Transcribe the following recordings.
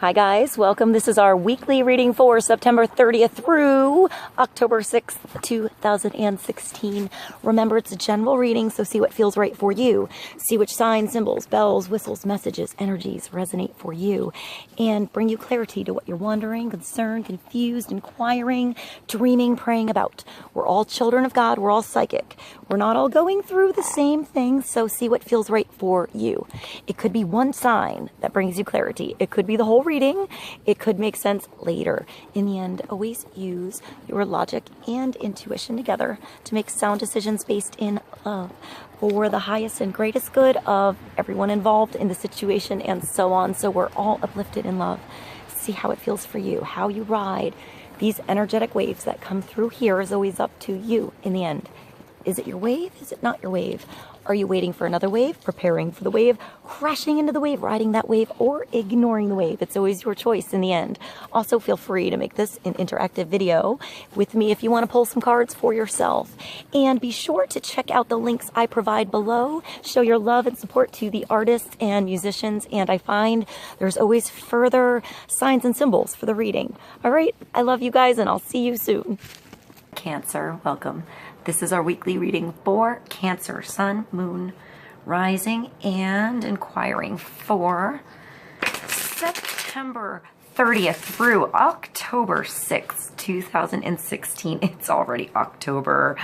Hi guys, welcome. This is our weekly reading for September 30th through October 6th, 2016. Remember, it's a general reading, so see what feels right for you. See which signs, symbols, bells, whistles, messages, energies resonate for you and bring you clarity to what you're wondering, concerned, confused, inquiring, dreaming, praying about. We're all children of God. We're all psychic. We're not all going through the same things, so see what feels right for you. It could be one sign that brings you clarity. It could be the whole reading. It could make sense later. In the end, always use your logic and intuition together to make sound decisions based in love for the highest and greatest good of everyone involved in the situation and so on. So we're all uplifted in love. See how it feels for you, how you ride. These energetic waves that come through here is always up to you in the end. Is it your wave? Is it not your wave? Are you waiting for another wave, preparing for the wave, crashing into the wave, riding that wave, or ignoring the wave? It's always your choice in the end. Also, feel free to make this an interactive video with me if you want to pull some cards for yourself. And be sure to check out the links I provide below. Show your love and support to the artists and musicians. And I find there's always further signs and symbols for the reading. All right, I love you guys, and I'll see you soon. Cancer, welcome. This is our weekly reading for Cancer, Sun, Moon, Rising, and Inquiring for September 30th through October 6th, 2016. It's already October,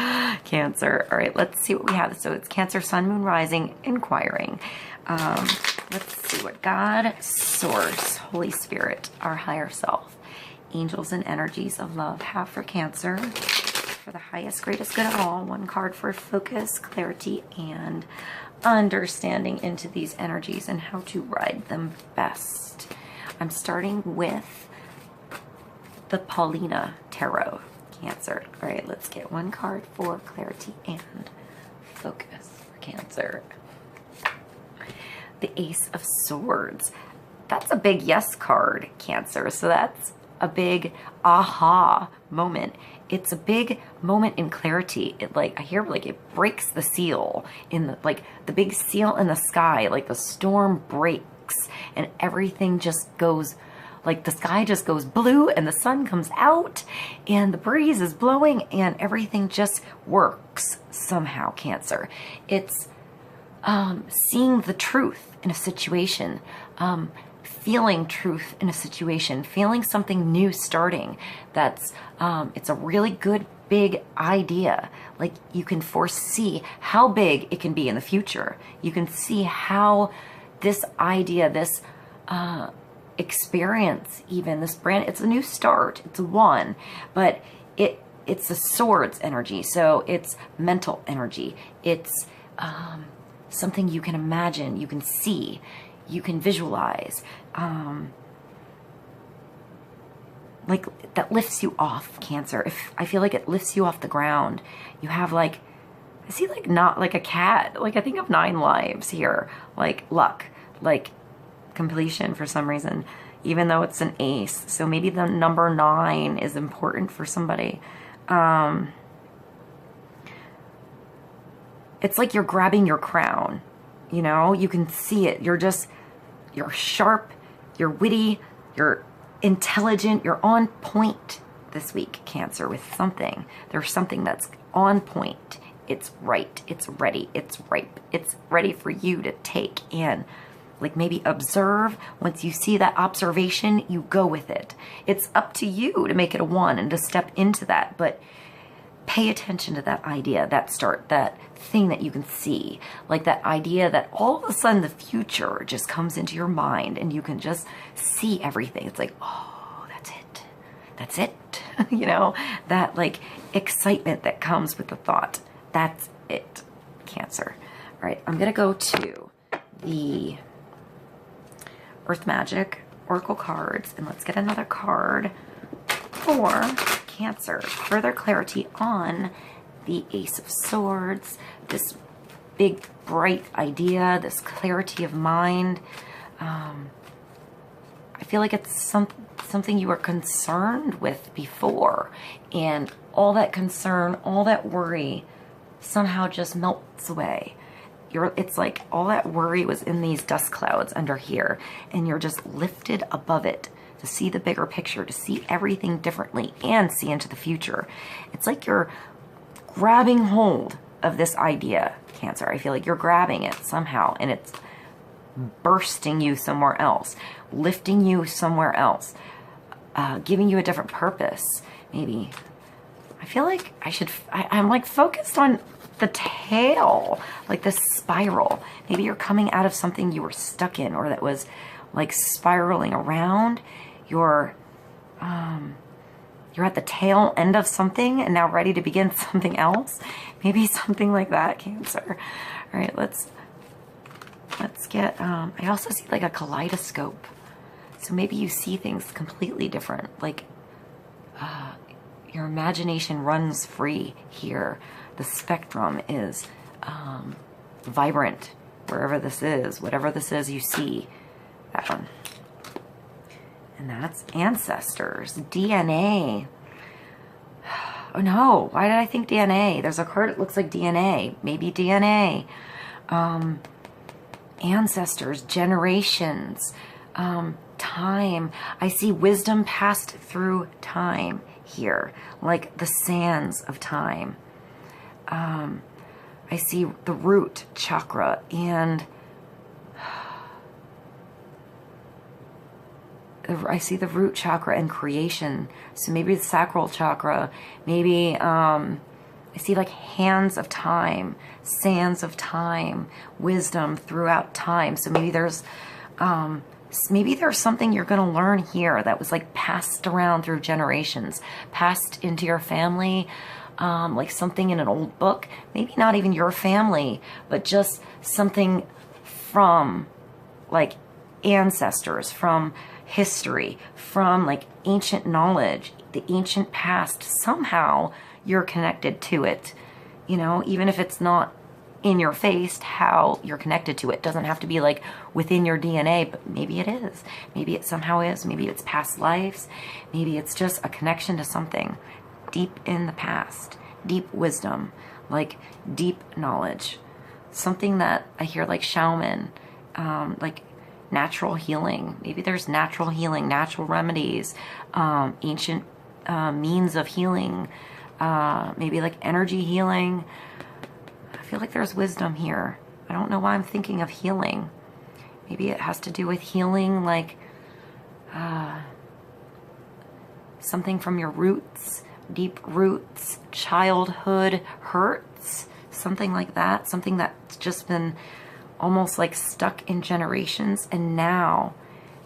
Cancer. All right, let's see what we have. So it's Cancer, Sun, Moon, Rising, Inquiring. Let's see what God, Source, Holy Spirit, our higher self, angels and energies of love have for Cancer. For the highest, greatest good of all. One card for focus, clarity, and understanding into these energies and how to ride them best. I'm starting with the Paulina Tarot, Cancer. All right, let's get one card for clarity and focus for Cancer. The Ace of Swords. That's a big yes card, Cancer. So that's a big aha moment. It's a big moment in clarity. It I hear it breaks the seal in the big seal in the sky, like the storm breaks and everything just goes, the sky just goes blue and the sun comes out and the breeze is blowing and everything just works somehow, Cancer. It's seeing the truth in a situation, feeling truth in a situation, feeling something new starting. That's it's a really good big idea. You can foresee how big it can be in the future. You can see how this idea, this experience, even this brand, it's a new start. It's one, but it's a swords energy. So it's mental energy. It's something you can imagine, you can see, you can visualize, that lifts you off, Cancer. If I feel like it lifts you off the ground, you have I see not like a cat, I think of 9 lives here, luck, completion for some reason, even though it's an ace. So maybe the number 9 is important for somebody. It's like you're grabbing your crown, you can see it. You're sharp, you're witty, you're intelligent, you're on point this week, Cancer, with something. There's something that's on point. It's right, it's ready, it's ripe, it's ready for you to take in. Maybe observe. Once you see that observation, you go with it. It's up to you to make it a 1 and to step into that, but pay attention to that idea, that start, that thing that you can see, that idea that all of a sudden the future just comes into your mind and you can just see everything. It's oh, that's it, that excitement that comes with the thought. That's it, Cancer. All right, I'm gonna go to the Earth Magic Oracle cards and let's get another card for Cancer. Further clarity on the Ace of Swords, this big bright idea, this clarity of mind. I feel like it's something you were concerned with before, and all that concern, all that worry somehow just melts away. it's like all that worry was in these dust clouds under here, and you're just lifted above it to see the bigger picture, to see everything differently and see into the future. It's like you're grabbing hold of this idea, Cancer. I feel like you're grabbing it somehow, and it's bursting you somewhere else, lifting you somewhere else, giving you a different purpose, maybe. I feel like I'm like focused on the tail, like this spiral. Maybe you're coming out of something you were stuck in, or that was like spiraling around. You're at the tail end of something and now ready to begin something else. Maybe something like that, Cancer. All right, let's get, I also see like a kaleidoscope. So maybe you see things completely different. Like your imagination runs free here. The spectrum is vibrant wherever this is, whatever this is you see. That one. And that's ancestors, DNA. Oh no, why did I think DNA? There's a card that looks like DNA. Maybe DNA. Ancestors, generations, time. I see wisdom passed through time here, like the sands of time. I see the root chakra, and I see the root chakra and creation. So maybe the sacral chakra, maybe I see like hands of time, sands of time, wisdom throughout time. So maybe there's something you're going to learn here that was like passed around through generations, passed into your family, like something in an old book, maybe not even your family, but just something from like ancestors, from history, from like ancient knowledge, the ancient past. Somehow you're connected to it, you know, even if it's not in your face, how you're connected to it doesn't have to be like within your DNA, but maybe it is. Maybe it somehow is. Maybe it's past lives. Maybe it's just a connection to something deep in the past, deep wisdom, like deep knowledge, something that I hear like shaman, like natural healing. Maybe there's natural healing, natural remedies, ancient means of healing, maybe like energy healing. I feel like there's wisdom here. I don't know why I'm thinking of healing. Maybe it has to do with healing, like something from your roots, deep roots, childhood hurts, something like that, something that's just been almost like stuck in generations, and now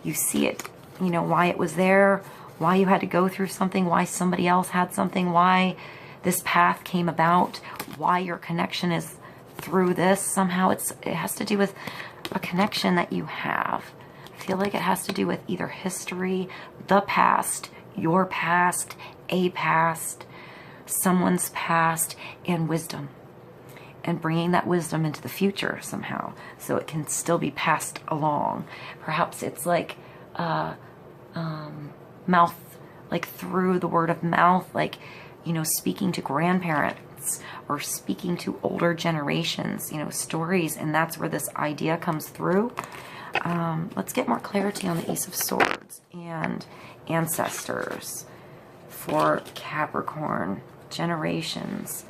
you see it, you know, why it was there, why you had to go through something, why somebody else had something, why this path came about, why your connection is through this. Somehow it has to do with a connection that you have. I feel like it has to do with either history, the past, your past, a past, someone's past, and wisdom. And bringing that wisdom into the future somehow, so it can still be passed along. Perhaps it's like mouth, like through the word of mouth, like, you know, speaking to grandparents or speaking to older generations, you know, stories, and that's where this idea comes through. Let's get more clarity on the Ace of Swords and ancestors for Capricorn, generations.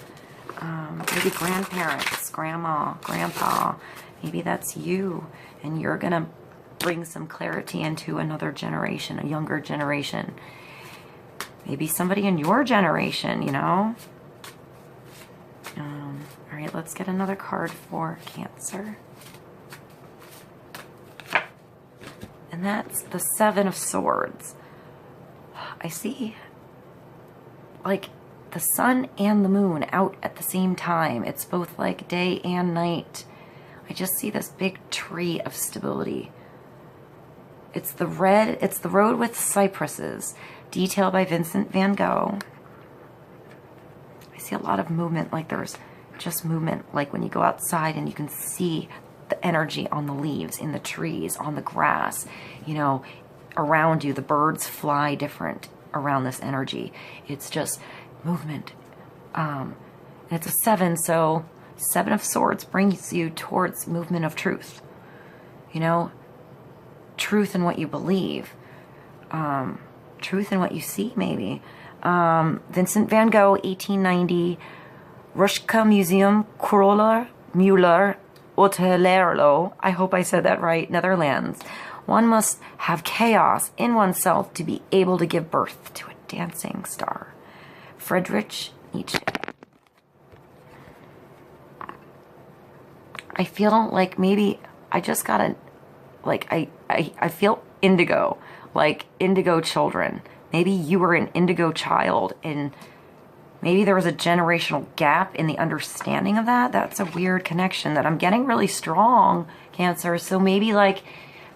Maybe grandparents, grandma, grandpa, maybe that's you, and you're gonna bring some clarity into another generation, a younger generation. Maybe somebody in your generation, you know. All right, let's get another card for Cancer. And that's the Seven of Swords. I see like the sun and the moon out at the same time. It's both like day and night. I just see this big tree of stability. It's the road with cypresses, detailed by Vincent van Gogh. I see a lot of movement, like there's just movement, like when you go outside and you can see the energy on the leaves, in the trees, on the grass, you know, around you. The birds fly different around this energy. It's just movement. And it's a 7, so Seven of Swords brings you towards movement of truth. You know, truth in what you believe. Truth in what you see, maybe. Vincent van Gogh, 1890. Ruska Museum, Kroller, Muller, Otterlerlo. I hope I said that right. Netherlands. One must have chaos in oneself to be able to give birth to a dancing star. FRIEDRICH, Nietzsche. I feel like maybe I just gotta, like, I feel indigo, like indigo children. Maybe you were an indigo child, and maybe there was a generational gap in the understanding of that. That's a weird connection that I'm getting really strong, Cancer. So maybe like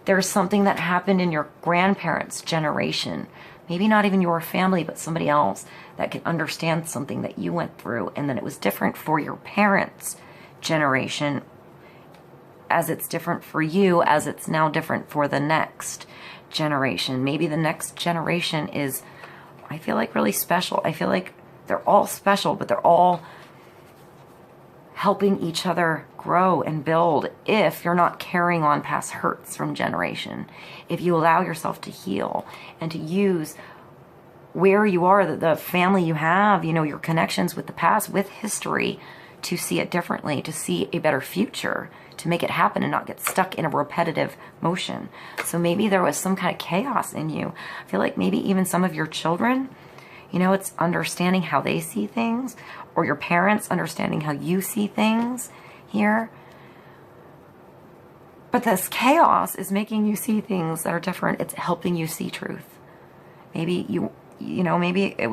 there's something that happened in your grandparents' generation. Maybe not even your family, but somebody else that can understand something that you went through. And then it was different for your parents' generation, as it's different for you, as it's now different for the next generation. Maybe the next generation is, I feel like, really special. I feel like they're all special, but they're all helping each other grow and build if you're not carrying on past hurts from generation. If you allow yourself to heal and to use where you are, the family you have, you know, your connections with the past, with history, to see it differently, to see a better future, to make it happen and not get stuck in a repetitive motion. So maybe there was some kind of chaos in you. I feel like maybe even some of your children, you know, it's understanding how they see things, or your parents understanding how you see things here. But this chaos is making you see things that are different. It's helping you see truth. Maybe you know, maybe it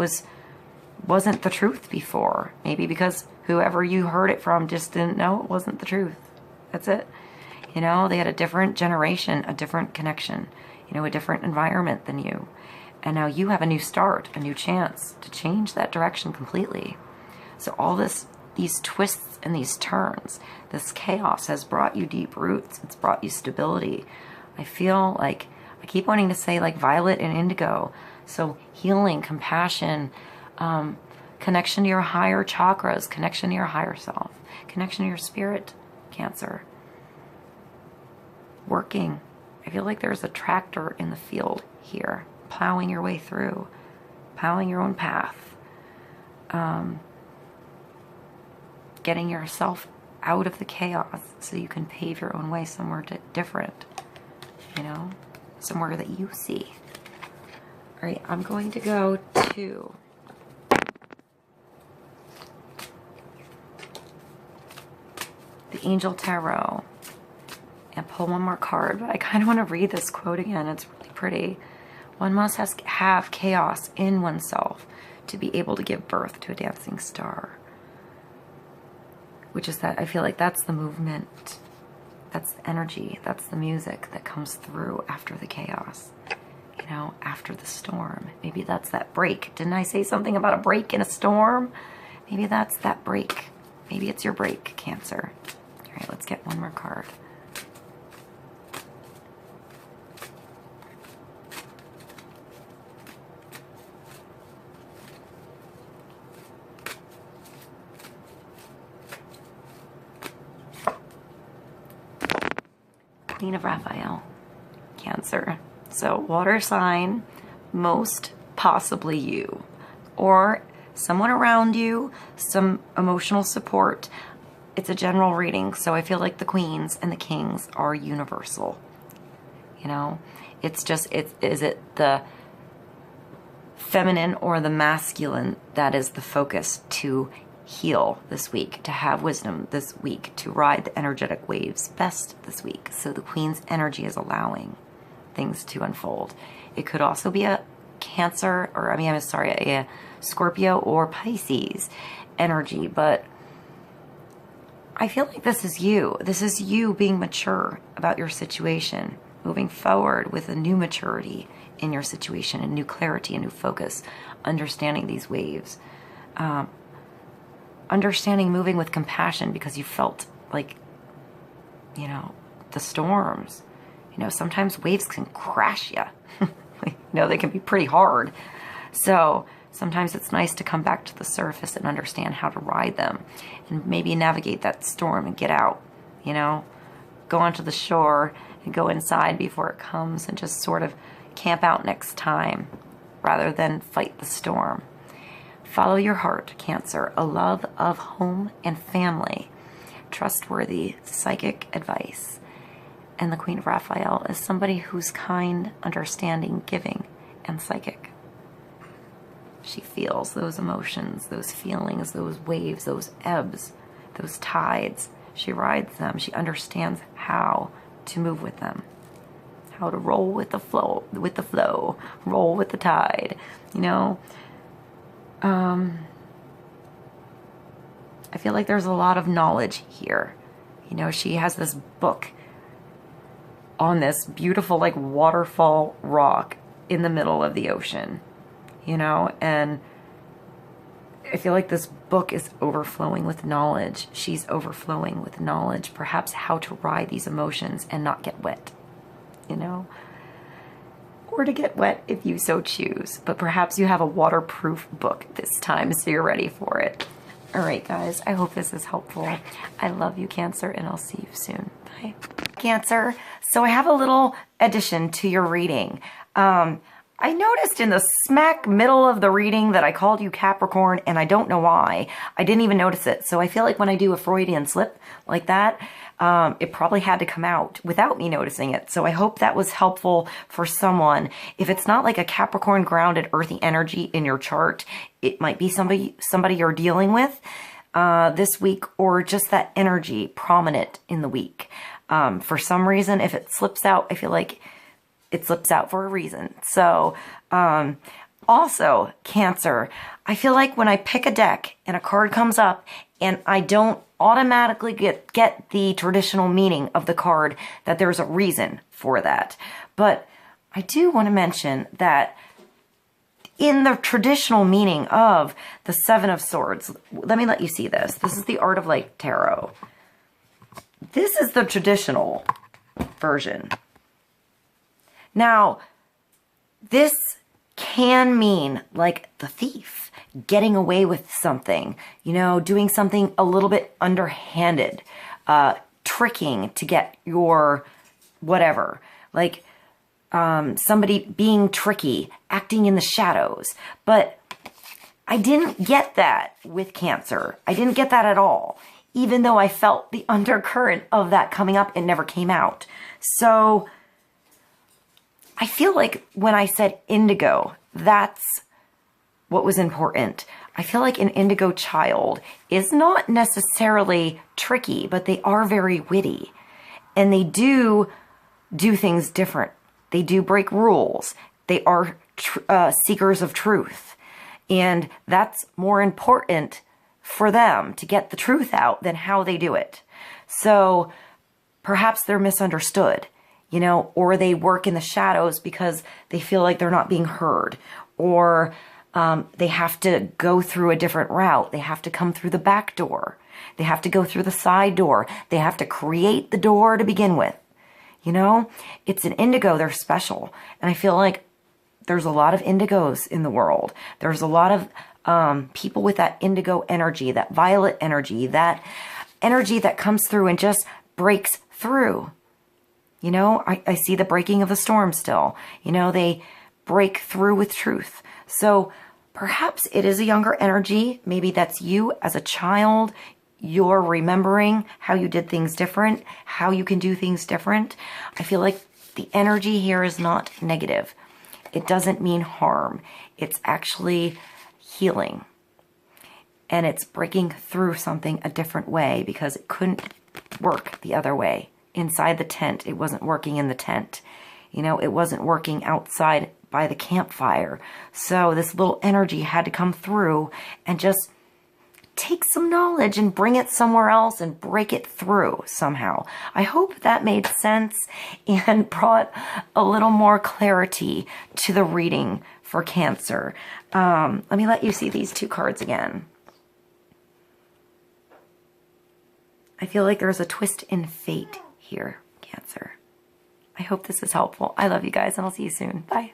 wasn't the truth before. Maybe because whoever you heard it from just didn't know it wasn't the truth. That's it. You know, they had a different generation, a different connection, you know, a different environment than you. And now you have a new start, a new chance to change that direction completely. So all these twists and these turns, this chaos has brought you deep roots. It's brought you stability. I feel like, I keep wanting to say like violet and indigo. So healing, compassion, connection to your higher chakras, connection to your higher self, connection to your spirit, Cancer. Working. I feel like there's a tractor in the field here, plowing your way through, plowing your own path, getting yourself out of the chaos so you can pave your own way somewhere different, you know, somewhere that you see. All right, I'm going to go to the Angel Tarot and pull one more card, but I kind of want to read this quote again. It's really pretty. One must have chaos in oneself to be able to give birth to a dancing star. Which is that, I feel like that's the movement, that's the energy, that's the music that comes through after the chaos, you know, after the storm. Maybe that's that break. Didn't I say something about a break in a storm? Maybe that's that break. Maybe it's your break, Cancer. All right, let's get one more card. Queen of Raphael, Cancer. So water sign, most possibly you, or someone around you, some emotional support. It's a general reading, so I feel like the queens and the kings are universal. You know, it's just, is it the feminine or the masculine that is the focus to heal this week, to have wisdom this week, to ride the energetic waves best this week. So the Queen's energy is allowing things to unfold. It could also be a Cancer, or I mean, I'm sorry, a Scorpio or Pisces energy, but I feel like this is you. This is you being mature about your situation, moving forward with a new maturity in your situation, a new clarity, a new focus, understanding these waves. Understanding, moving with compassion because you felt like, you know, the storms. You know, sometimes waves can crash you. You know, they can be pretty hard. So Sometimes it's nice to come back to the surface and understand how to ride them and maybe navigate that storm and get out, you know, go onto the shore and go inside before it comes and just sort of camp out next time rather than fight the storm. Follow your heart, Cancer, a love of home and family, trustworthy psychic advice. And the Queen of Raphael is somebody who's kind, understanding, giving, and psychic. She feels those emotions, those feelings, those waves, those ebbs, those tides. She rides them. She understands how to move with them, how to roll with the flow, roll with the tide, you know. I feel like there's a lot of knowledge here. You know, she has this book on this beautiful, like, waterfall rock in the middle of the ocean, you know, and I feel like this book is overflowing with knowledge. She's overflowing with knowledge, perhaps how to ride these emotions and not get wet, you know, or to get wet if you so choose. But perhaps you have a waterproof book this time, so you're ready for it. All right, guys, I hope this is helpful. I love you, Cancer, and I'll see you soon. Bye. Cancer, so I have a little addition to your reading. I noticed in the smack middle of the reading that I called you Capricorn, and I don't know why. I didn't even notice it. So I feel like when I do a Freudian slip like that, it probably had to come out without me noticing it. So I hope that was helpful for someone. If it's not like a Capricorn grounded earthy energy in your chart, it might be somebody you're dealing with this week, or just that energy prominent in the week. For some reason, if it slips out, I feel like it slips out for a reason. So, also, Cancer, I feel like when I pick a deck and a card comes up and I don't automatically get the traditional meaning of the card, that there's a reason for that. But I do want to mention that in the traditional meaning of the Seven of Swords, let me let you see this. This is the Art of Light Tarot. This is the traditional version. Now, this can mean like the thief, getting away with something, you know, doing something a little bit underhanded, tricking to get your whatever, like somebody being tricky, acting in the shadows. But I didn't get that with Cancer. I didn't get that at all. Even though I felt the undercurrent of that coming up, it never came out. So I feel like when I said indigo, that's what was important. I feel like an indigo child is not necessarily tricky, but they are very witty. And they do things different. They do break rules. They are seekers of truth. And that's more important for them to get the truth out than how they do it. So perhaps they're misunderstood, you know, or they work in the shadows because they feel like they're not being heard, or they have to go through a different route. They have to come through the back door. They have to go through the side door. They have to create the door to begin with. You know, it's an indigo. They're special. And I feel like there's a lot of indigos in the world. There's a lot of people with that indigo energy, that violet energy, that energy that comes through and just breaks through. You know, I see the breaking of the storm still. You know, they break through with truth. So perhaps it is a younger energy. Maybe that's you as a child. You're remembering how you did things different, how you can do things different. I feel like the energy here is not negative. It doesn't mean harm. It's actually healing. And it's breaking through something a different way because it couldn't work the other way. Inside the tent, it wasn't working in the tent. You know, it wasn't working outside by the campfire. So this little energy had to come through and just take some knowledge and bring it somewhere else and break it through somehow. I hope that made sense and brought a little more clarity to the reading for Cancer. Let me let you see these two cards again. I feel like there's a twist in fate here, Cancer. I hope this is helpful. I love you guys, and I'll see you soon. Bye.